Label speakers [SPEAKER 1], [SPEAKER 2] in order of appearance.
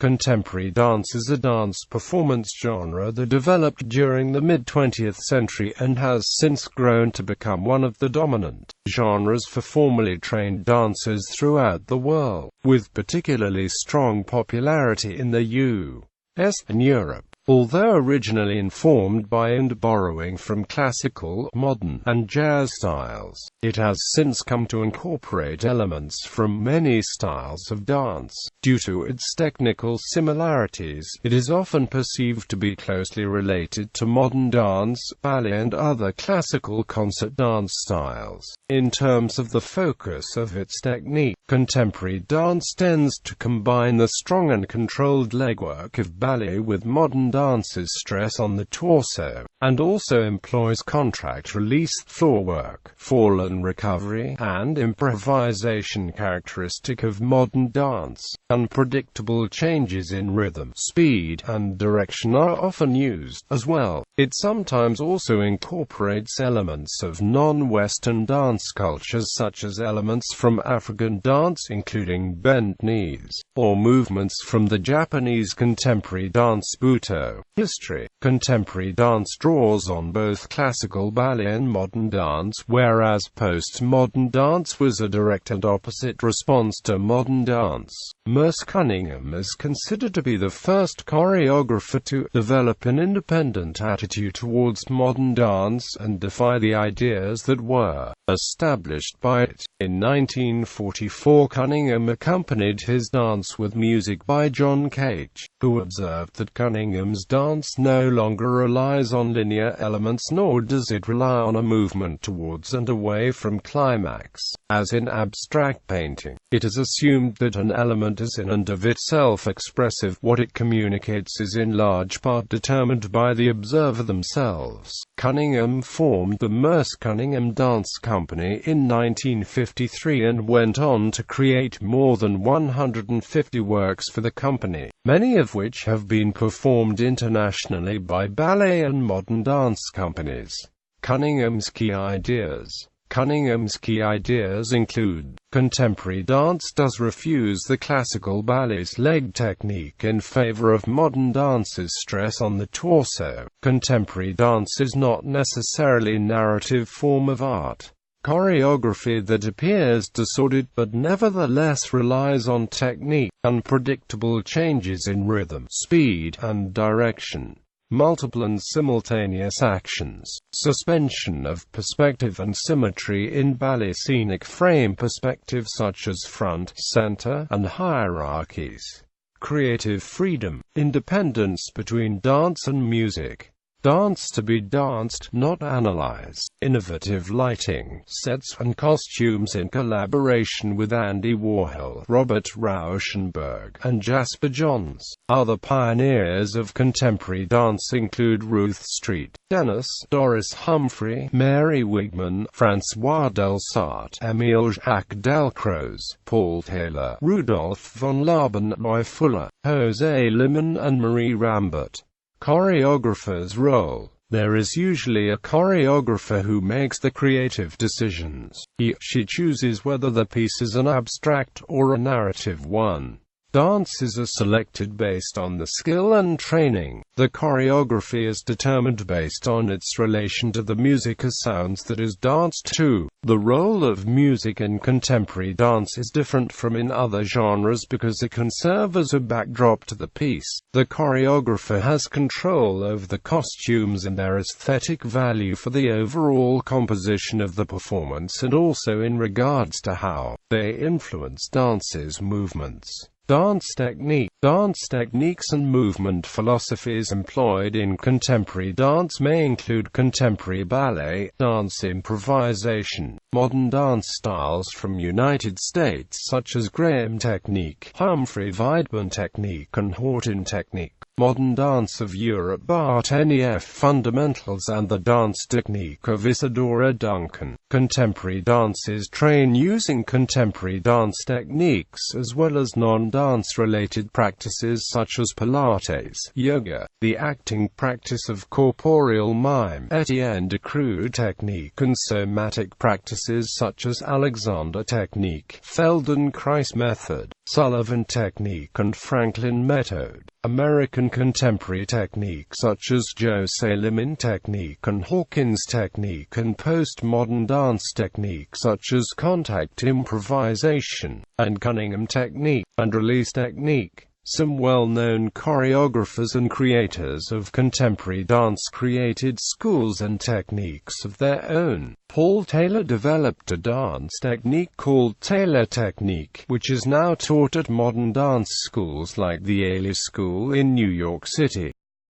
[SPEAKER 1] Contemporary dance is a dance performance genre that developed during the mid-20th century and has since grown to become one of the dominant genres for formally trained dancers throughout the world, with particularly strong popularity in the U.S. and Europe. Although originally informed by and borrowing from classical, modern, and jazz styles, it has since come to incorporate elements from many styles of dance. Due to its technical similarities, it is often perceived to be closely related to modern dance, ballet, and other classical concert dance styles. In terms of the focus of its technique, contemporary dance tends to combine the strong and controlled legwork of ballet with modern dance's stress on the torso, and also employs contract-released floor work, fall and recovery, and improvisation characteristic of modern dance. Unpredictable changes in rhythm, speed, and direction are often used, as well. It sometimes also incorporates elements of non-Western dance cultures such as elements from African dance including bent knees, or movements from the Japanese contemporary dance Buto. History. Contemporary dance draws on both classical ballet and modern dance, whereas post-modern dance was a direct and opposite response to modern dance. Merce Cunningham is considered to be the first choreographer to develop an independent attitude towards modern dance and defy the ideas that were established by it. In 1944, Cunningham accompanied his dance with music by John Cage, who observed that Cunningham's dance no longer relies on linear elements, nor does it rely on a movement towards and away from climax. As in abstract painting, it is assumed that an element is in and of itself expressive. What it communicates is in large part determined by the observer themselves. Cunningham formed the Merce Cunningham Dance Company in 1953 and went on to create more than 150 works for the company, many of which have been performed internationally by ballet and modern dance companies. Cunningham's key ideas. Cunningham's key ideas include: contemporary dance does refuse the classical ballet's leg technique in favor of modern dance's stress on the torso. Contemporary dance is not necessarily a narrative form of art. Choreography that appears disordered but nevertheless relies on technique. Unpredictable changes in rhythm, speed, and direction. Multiple and simultaneous actions. Suspension of perspective and symmetry in ballet. Scenic frame perspective such as front, center, and hierarchies. Creative freedom. Independence between dance and music. Dance to be danced, not analyzed. Innovative lighting, sets, and costumes in collaboration with Andy Warhol, Robert Rauschenberg, and Jasper Johns. Other pioneers of contemporary dance include Ruth Street, Dennis, Doris Humphrey, Mary Wigman, François Delsart, Émile Jacques Delcroze, Paul Taylor, Rudolph von Laban, Roy Fuller, José Limón, and Marie Rambert. Choreographer's role. There is usually a choreographer who makes the creative decisions. He/she chooses whether the piece is an abstract or a narrative one. Dances are selected based on the skill and training. The choreography is determined based on its relation to the music as sounds that is danced to. The role of music in contemporary dance is different from in other genres because it can serve as a backdrop to the piece. The choreographer has control over the costumes and their aesthetic value for the overall composition of the performance, and also in regards to how they influence dance's movements. Dance technique. Dance techniques and movement philosophies employed in contemporary dance may include contemporary ballet, dance improvisation, modern dance styles from United States such as Graham technique, Humphrey Weidman technique, and Horton technique. Modern dance of Europe, twentieth fundamentals, and the dance technique of Isadora Duncan. Contemporary dances train using contemporary dance techniques as well as non-dance related practices such as Pilates, yoga, the acting practice of corporeal mime, Etienne de Creux technique, and somatic practices such as Alexander technique, Feldenkrais method, Sullivan technique, and Franklin method. American contemporary technique such as José Limón technique and Hawkins technique, and postmodern dance technique such as contact improvisation, and Cunningham technique, and release technique. Some well-known choreographers and creators of contemporary dance created schools and techniques of their own. Paul Taylor developed a dance technique called Taylor technique, which is now taught at modern dance schools like the Ailey School in New York City.